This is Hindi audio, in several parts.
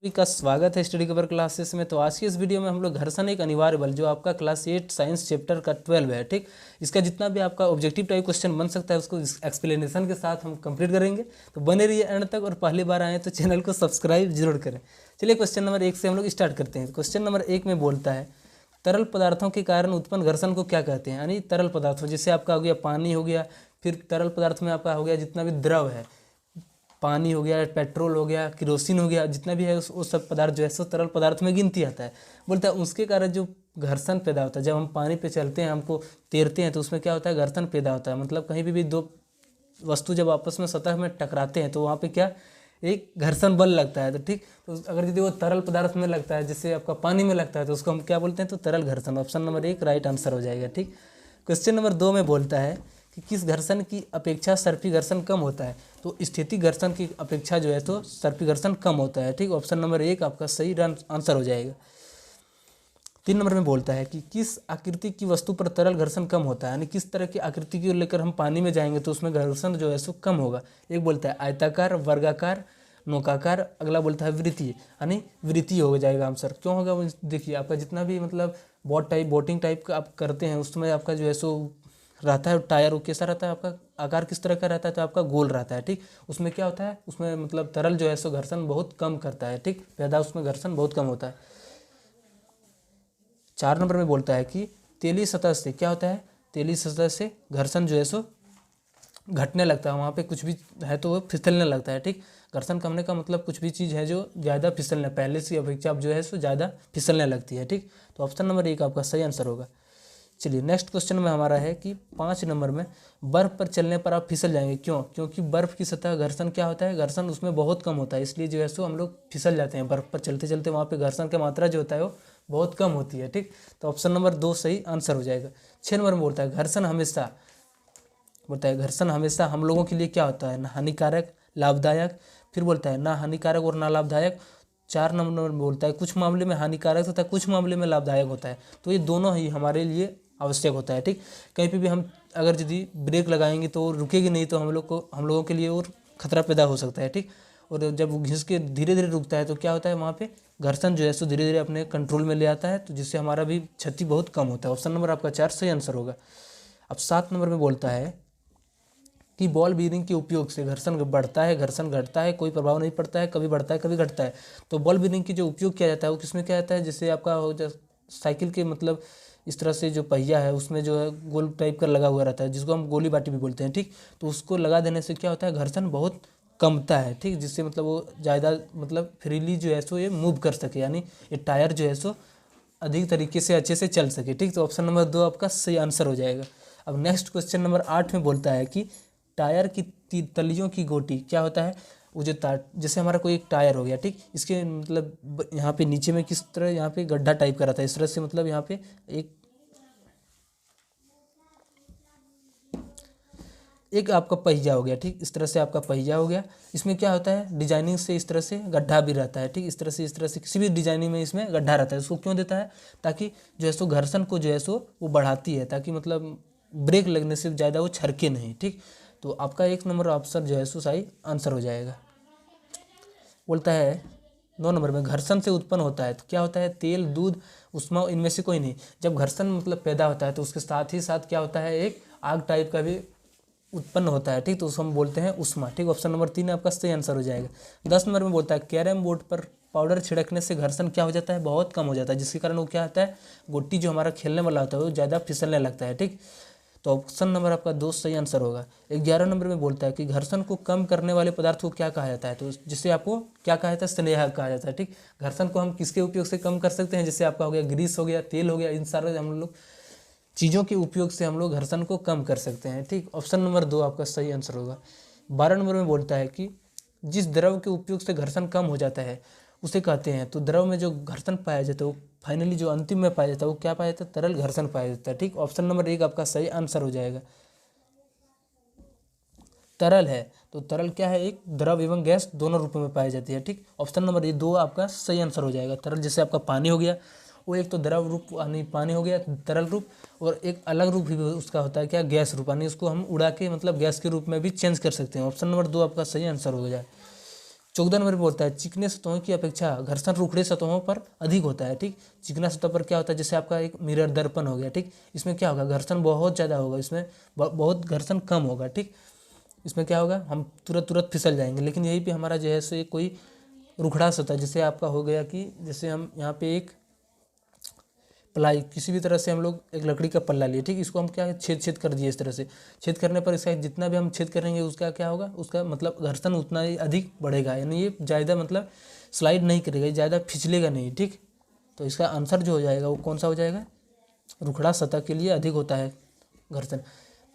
सभी का स्वागत है स्टडी कवर क्लासेस में। तो आज की इस वीडियो में हम लोग घर्षण एक अनिवार्य बल जो आपका क्लास 8 साइंस चैप्टर का 12 है, ठीक। इसका जितना भी आपका ऑब्जेक्टिव टाइप क्वेश्चन बन सकता है उसको एक्सप्लेनेशन के साथ हम कंप्लीट करेंगे। तो बने रहिए एंड तक, और पहली बार आए तो चैनल को सब्सक्राइब जरूर करें। चलिए क्वेश्चन नंबर 1 से हम लोग स्टार्ट करते हैं। क्वेश्चन नंबर 1 में बोलता है तरल पदार्थों के कारण उत्पन्न घर्षण को क्या कहते हैं। यानी तरल पदार्थों जैसे आपका हो गया पानी हो गया, फिर तरल पदार्थ में आपका हो गया जितना भी द्रव है, पानी हो गया, पेट्रोल हो गया, केरोसिन हो गया, जितना भी है वो सब पदार्थ जो है सो तरल पदार्थ में गिनती आता है। बोलता है उसके कारण जो घर्षण पैदा होता है, जब हम पानी पे चलते हैं, हमको तैरते हैं, तो उसमें क्या होता है, घर्षण पैदा होता है। मतलब कहीं भी दो वस्तु जब आपस में सतह में टकराते हैं तो वहाँ पे क्या एक घर्षण बल लगता है। तो ठीक, तो अगर यदि वो तरल पदार्थ में लगता है, जैसे आपका पानी में लगता है, तो उसको हम क्या बोलते हैं, तो तरल घर्षण। ऑप्शन नंबर 1 राइट आंसर हो जाएगा, ठीक। क्वेश्चन नंबर 2 में बोलता है कि किस घर्षण की अपेक्षा सर्पी घर्षण कम होता है। तो स्थितिक घर्षण की अपेक्षा जो है तो सर्पी घर्षण कम होता है, ठीक। ऑप्शन नंबर 1 आपका सही आंसर हो जाएगा। 3 नंबर में बोलता है कि किस आकृति की वस्तु पर तरल घर्षण कम होता है। यानी किस तरह की आकृति को लेकर हम पानी में जाएंगे तो उसमें घर्षण जो है सो कम होगा। एक बोलता है आयताकार, वर्गाकार, नौकाकार, अगला बोलता है वृत्तीय। यानी वृत्तीय हो जाएगा आंसर। क्यों होगा वो देखिए, आपका जितना भी मतलब बोटिंग टाइप का आप करते हैं उसमें आपका जो है सो रहता है टायर, वो कैसा रहता है, आपका आकार किस तरह का रहता है, तो आपका गोल रहता है, ठीक। उसमें क्या होता है, उसमें मतलब तरल जो है सो घर्षण बहुत कम करता है, ठीक। पैदा उसमें घर्षण बहुत कम होता है। 4 नंबर में बोलता है कि तेली सतह से क्या होता है, तेली सतह से घर्षण जो है सो घटने लगता है। वहाँ पे कुछ भी है तो वो फिसलने लगता है, ठीक। घर्षण कम होने का मतलब कुछ भी चीज़ है जो ज़्यादा फिसलने, पहले से अपेक्षा अब जो है सो ज़्यादा फिसलने लगती है, ठीक। तो ऑप्शन नंबर 1 आपका सही आंसर होगा। चलिए नेक्स्ट क्वेश्चन में हमारा है कि 5 नंबर में बर्फ़ पर चलने पर आप फिसल जाएंगे। क्यों? क्योंकि बर्फ़ की सतह घर्षण क्या होता है, घर्षण उसमें बहुत कम होता है, इसलिए जो है सो हम लोग फिसल जाते हैं बर्फ़ पर चलते चलते। वहाँ पे घर्षण की मात्रा जो होता है वो बहुत कम होती है, ठीक। तो ऑप्शन नंबर 2 सही आंसर हो जाएगा। 6 नंबर में बोलता है घर्षण हमेशा हम लोगों के लिए क्या होता है, ना हानिकारक, लाभदायक। फिर बोलता है ना हानिकारक और ना लाभदायक। 4 नंबर में बोलता है कुछ मामले में हानिकारक होता है, कुछ मामले में लाभदायक होता है। तो ये दोनों ही हमारे लिए आवश्यक होता है, ठीक। कहीं पे भी हम अगर यदि ब्रेक लगाएंगे तो वो रुकेगी नहीं, तो हम लोगों के लिए और खतरा पैदा हो सकता है, ठीक। और जब वो घिस के धीरे धीरे रुकता है तो क्या होता है, वहाँ पे घर्षण जो है सो धीरे धीरे अपने कंट्रोल में ले आता है, तो जिससे हमारा भी क्षति बहुत कम होता है। ऑप्शन नंबर आपका 4 सही आंसर होगा। अब 7 नंबर में बोलता है कि बॉल बीयरिंग के उपयोग से घर्षण बढ़ता है, घर्षण घटता है, कोई प्रभाव नहीं पड़ता है, कभी बढ़ता है कभी घटता है। तो बॉल बीयरिंग की जो उपयोग किया जाता है वो किसमें किया जाता है, जैसे आपका हो साइकिल के मतलब इस तरह से जो पहिया है उसमें जो है गोल टाइप का लगा हुआ रहता है, जिसको हम गोली बाटी भी बोलते हैं, ठीक। तो उसको लगा देने से क्या होता है, घर्षण बहुत कमता है, ठीक। जिससे मतलब वो ज़्यादा मतलब फ्रीली जो है सो ये मूव कर सके, यानी ये टायर जो है सो अधिक तरीके से अच्छे से चल सके, ठीक। तो ऑप्शन नंबर 2 आपका सही आंसर हो जाएगा। अब नेक्स्ट क्वेश्चन नंबर 8 में बोलता है कि टायर की तलियों की गोटी क्या होता है। वो जो जैसे हमारा कोई एक टायर हो गया, ठीक। इसके मतलब यहाँ पे नीचे में किस तरह यहाँ पे गड्ढा टाइप का रहता है, इस तरह से मतलब यहाँ पे एक आपका पहिया हो गया, ठीक। इस तरह से आपका पहिया हो गया। इसमें क्या होता है, डिजाइनिंग से इस तरह से गड्ढा भी रहता है, ठीक। इस तरह से किसी भी डिजाइनिंग में इसमें गड्ढा रहता है। उसको क्यों देता है, ताकि जो है सो घर्षण को जो है सो वो बढ़ाती है, ताकि मतलब ब्रेक लगने से ज़्यादा वो छरके नहीं, ठीक। तो आपका 1 नंबर ऑप्शन जो है सो सही आंसर हो जाएगा। बोलता है 9 नंबर में घर्षण से उत्पन्न होता है तो क्या होता है, तेल, दूध, उष्मा, इनमें से कोई नहीं। जब घर्षण मतलब पैदा होता है तो उसके साथ ही साथ क्या होता है, एक आग टाइप का भी उत्पन्न होता है, ठीक। तो उसको हम बोलते हैं उष्मा, ठीक। ऑप्शन नंबर 3 आपका सही आंसर हो जाएगा। 10 नंबर में बोलता है कैरम बोर्ड पर पाउडर छिड़कने से घर्षण क्या हो जाता है, बहुत कम हो जाता है, जिसके कारण वो क्या होता है, गोटी जो हमारा खेलने वाला होता है वो ज़्यादा फिसलने लगता है, ठीक। तो ऑप्शन नंबर आपका 2 सही आंसर होगा। 11 नंबर में बोलता है कि घर्षण को कम करने वाले पदार्थ को क्या कहा जाता है। तो जिससे आपको क्या कहा जाता है, स्नेहक कहा जाता है, ठीक। घर्षण को हम किसके उपयोग से कम कर सकते हैं, जैसे आपका हो गया ग्रीस हो गया, तेल हो गया, इन सारे हम लोग चीज़ों के उपयोग से हम लोग घर्षण को कम कर सकते हैं, ठीक। ऑप्शन नंबर 2 आपका सही आंसर होगा। 12 नंबर में बोलता है कि जिस द्रव के उपयोग से घर्षण कम हो जाता है उसे कहते हैं। तो द्रव में जो घर्षण पाया जाता है वो फाइनली जो अंतिम में पाया जाता है वो क्या पाया जाता है, तरल घर्षण पाया जाता है, ठीक। ऑप्शन नंबर 1 आपका सही आंसर हो जाएगा। तरल है तो तरल क्या है, एक द्रव एवं गैस दोनों रूपों में पाई जाती है, ठीक। ऑप्शन नंबर 2 आपका सही आंसर हो जाएगा। तरल जैसे आपका पानी हो गया, वो एक तो द्रव रूप यानी पानी हो गया तरल रूप, और एक अलग रूप भी उसका होता है क्या, गैस रूप, यानी उसको हम उड़ा के मतलब गैस के रूप में भी चेंज कर सकते हैं। ऑप्शन नंबर 2 आपका सही आंसर हो जाए। 14 नंबर पे बोलता है चिकने सतहों की अपेक्षा घर्षण रुखड़े सतहों पर अधिक होता है। ठीक, चिकना सतह पर क्या होता है, जैसे आपका एक मिरर दर्पण हो गया। ठीक, इसमें क्या होगा, घर्षण बहुत ज़्यादा होगा, इसमें बहुत घर्षण कम होगा। ठीक, इसमें क्या होगा, हम तुरंत फिसल जाएंगे। लेकिन यहीं पे हमारा जो है सो एक कोई रुखड़ा सतह, जैसे आपका हो गया कि जैसे हम यहाँ पे एक प्लाई, किसी भी तरह से हम लोग एक लकड़ी का पल्ला लिए। ठीक, इसको हम क्या छेद कर दिए। इस तरह से छेद करने पर इसका जितना भी हम छेद करेंगे उसका क्या होगा, उसका मतलब घर्षण उतना ही अधिक बढ़ेगा, यानी ये ज़्यादा मतलब स्लाइड नहीं करेगा, ये ज़्यादा फिसलेगा नहीं। ठीक, तो इसका आंसर जो हो जाएगा वो कौन सा हो जाएगा, रुखड़ा सतह के लिए अधिक होता है घर्षण।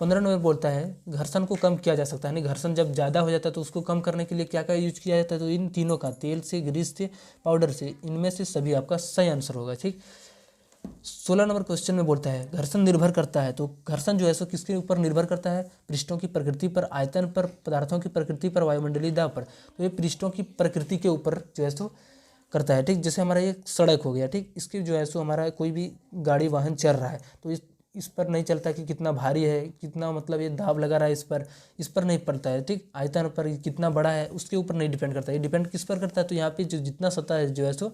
15 नंबर बोलता है घर्षण को कम किया जा सकता है, यानी घर्षण जब ज़्यादा हो जाता है तो उसको कम करने के लिए क्या क्या यूज किया जाता है, तो इन तीनों का, तेल से, ग्रीस से, पाउडर से, इनमें से सभी आपका सही आंसर होगा। ठीक, 16 नंबर क्वेश्चन में बोलता है घर्षण निर्भर करता है, तो घर्षण जो है सो किसके ऊपर निर्भर करता है, पृष्ठों की प्रकृति पर, आयतन पर, पदार्थों की प्रकृति पर, वायुमंडलीय दाब पर। तो ये पृष्ठों की प्रकृति के ऊपर जो है सो करता है। ठीक, जैसे हमारा ये सड़क हो गया। ठीक, इसकी जो है सो हमारा कोई भी गाड़ी वाहन चल रहा है तो इस पर नहीं चलता कि कितना भारी है, कितना मतलब ये दाब लगा रहा है, इस पर नहीं पड़ता है। ठीक, आयतन पर कितना बड़ा है उसके ऊपर नहीं डिपेंड करता है, ये डिपेंड किस पर करता है, तो यहाँ पे जो जितना सतह है जो है सो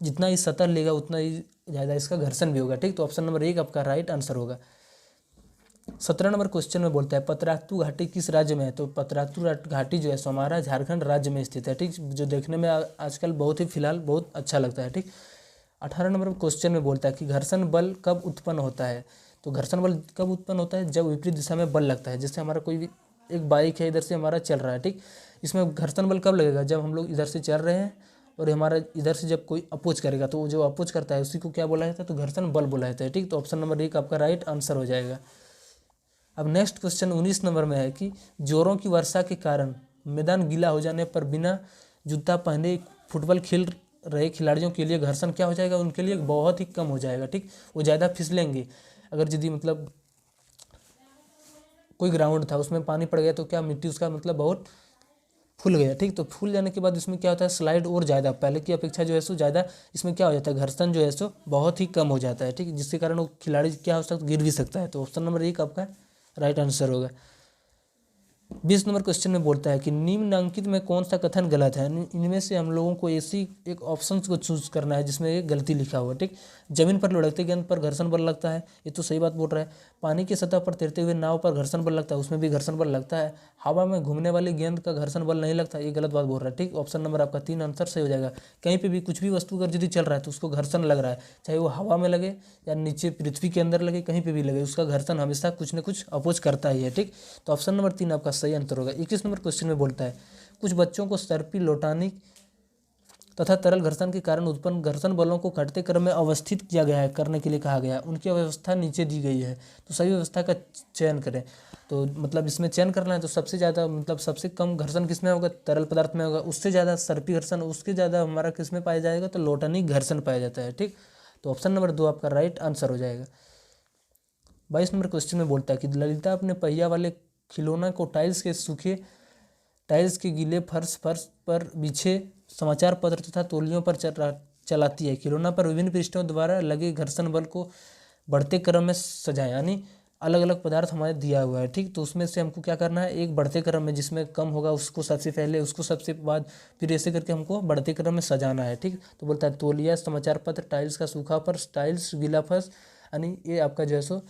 जितना ही सतह लेगा उतना ही ज़्यादा इसका घर्षण भी होगा। ठीक, तो ऑप्शन नंबर 1 आपका राइट आंसर होगा। 17 नंबर क्वेश्चन में बोलता है पतरातू घाटी किस राज्य में है, तो पतरातू घाटी जो है सो हमारा झारखंड राज्य में स्थित है। ठीक, जो देखने में आजकल बहुत ही फिलहाल बहुत अच्छा लगता है। ठीक, 18 नंबर क्वेश्चन में बोलता है कि घर्षण बल कब उत्पन्न होता है, तो घर्षण बल कब उत्पन्न होता है, जब विपरीत दिशा में बल लगता है। जैसे हमारा कोई भी एक बाइक है, इधर से हमारा चल रहा है। ठीक, इसमें घर्षण बल कब लगेगा, जब हम लोग इधर से चल रहे हैं और हमारा इधर से जब कोई अपोज करेगा तो जो अपोज करता है उसी को क्या बोला जाता है, तो घर्षण बल बोला जाता है। ठीक, तो ऑप्शन नंबर 1 आपका राइट आंसर हो जाएगा। अब नेक्स्ट क्वेश्चन 19 नंबर में है कि जोरों की वर्षा के कारण मैदान गीला हो जाने पर बिना जूता पहने फुटबॉल खेल रहे खिलाड़ियों के लिए घर्षण क्या हो जाएगा, उनके लिए बहुत ही कम हो जाएगा। ठीक, वो ज़्यादा फिसलेंगे। अगर यदि मतलब कोई ग्राउंड था उसमें पानी पड़ गया तो क्या मिट्टी उसका मतलब बहुत फूल गया। ठीक, तो फूल जाने के बाद इसमें क्या होता है, स्लाइड और ज़्यादा पहले की अपेक्षा जो है सो ज़्यादा इसमें क्या हो जाता है, घर्षण जो है सो बहुत ही कम हो जाता है। ठीक, जिसके कारण वो खिलाड़ी क्या हो सकता है, गिर भी सकता है। तो ऑप्शन नंबर 1 आपका राइट आंसर होगा। 20 नंबर क्वेश्चन में बोलता है कि निम्नलिखित में कौन सा कथन गलत है, इनमें से हम लोगों को ऐसी एक ऑप्शन को चूज करना है जिसमें एक गलती लिखा हुआ है। ठीक, जमीन पर लुढ़कते गेंद पर घर्षण बल लगता है, ये तो सही बात बोल रहा है। पानी की सतह पर तैरते हुए नाव पर घर्षण बल लगता है, उसमें भी घर्षण बल लगता है। हवा में घूमने वाली गेंद का घर्षण बल नहीं लगता, ये गलत बात बोल रहा है। ठीक, ऑप्शन नंबर आपका 3 आंसर सही हो जाएगा। कहीं पर भी कुछ भी वस्तु अगर यदि चल रहा है तो उसको घर्षण लग रहा है, चाहे वो हवा में लगे या नीचे पृथ्वी के अंदर लगे, कहीं पर भी लगे, उसका घर्षण हमेशा कुछ न कुछ अपोज करता ही है। ठीक, तो ऑप्शन नंबर 3 आपका सही आंसर होगा। 21 नंबर क्वेश्चन में बोलता है कुछ बच्चों को सर्पी लोटानी तथा तरल घर्षण के कारण उत्पन्न घर्षण बलों को घटते क्रम में अवस्थित किया गया है, करने के लिए कहा गया है, उनकी व्यवस्था नीचे दी गई है, तो सही व्यवस्था का चयन करें। तो मतलब इसमें चयन करना है तो सबसे ज़्यादा मतलब सबसे कम घर्षण किस में होगा, तरल पदार्थ में होगा, उससे ज़्यादा सर्पी घर्षण, उसके ज़्यादा हमारा किस में पाया जाएगा, तो लोटानिक घर्षण पाया जाता है। ठीक, तो ऑप्शन नंबर 2 आपका राइट आंसर हो जाएगा। 22 नंबर क्वेश्चन में बोलता है कि ललिता अपने पहिया वाले खिलौना को टाइल्स के गीले फर्श पर बिछे समाचार पत्र तथा तौलियों पर चलाती है। खिलौना पर विभिन्न पृष्ठों द्वारा लगे घर्षण बल को बढ़ते क्रम में सजाएं, यानी अलग अलग पदार्थ हमारे दिया हुआ है। ठीक, तो उसमें से हमको क्या करना है, एक बढ़ते क्रम में जिसमें कम होगा उसको सबसे पहले, उसको सबसे बाद, फिर ऐसे करके हमको बढ़ते क्रम में सजाना है। ठीक, तो बोलता है तौलिया, समाचार पत्र, टाइल्स का सूखा फर्श, टाइल्स गीला फर्श, यानी ये आपका जो है सो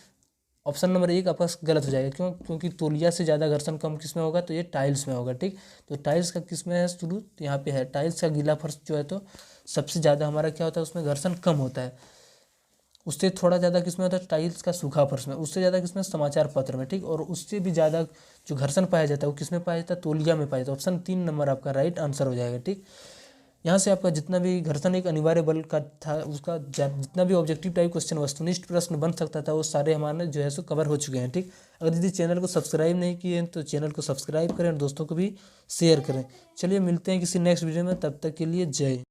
ऑप्शन नंबर 1 आपका गलत हो जाएगा। क्योंकि तौलिया से ज़्यादा घर्षण कम किस में होगा, तो ये टाइल्स में होगा। ठीक, तो टाइल्स का किस में है शुरू, तो यहाँ पे है टाइल्स का गीला फर्श जो है तो सबसे ज़्यादा हमारा क्या होता है, उसमें घर्षण कम होता है। उससे थोड़ा ज़्यादा किस में होता है, टाइल्स का सूखा फर्श में। उससे ज़्यादा किस में, समाचार पत्र में। ठीक, और उससे भी ज़्यादा जो घर्षण पाया जाता है वो किस में पाया जाता है, तौलिया में पाया जाता है। ऑप्शन 3 नंबर आपका राइट आंसर हो जाएगा। ठीक, यहाँ से आपका जितना भी घर्षण एक अनिवार्य बल का था उसका जितना भी ऑब्जेक्टिव टाइप क्वेश्चन, वस्तुनिष्ठ प्रश्न बन सकता था, वो सारे हमारे जो है सो कवर हो चुके हैं। ठीक, अगर यदि चैनल को सब्सक्राइब नहीं किए हैं तो चैनल को सब्सक्राइब करें और दोस्तों को भी शेयर करें। चलिए मिलते हैं किसी नेक्स्ट वीडियो में, तब तक के लिए जय।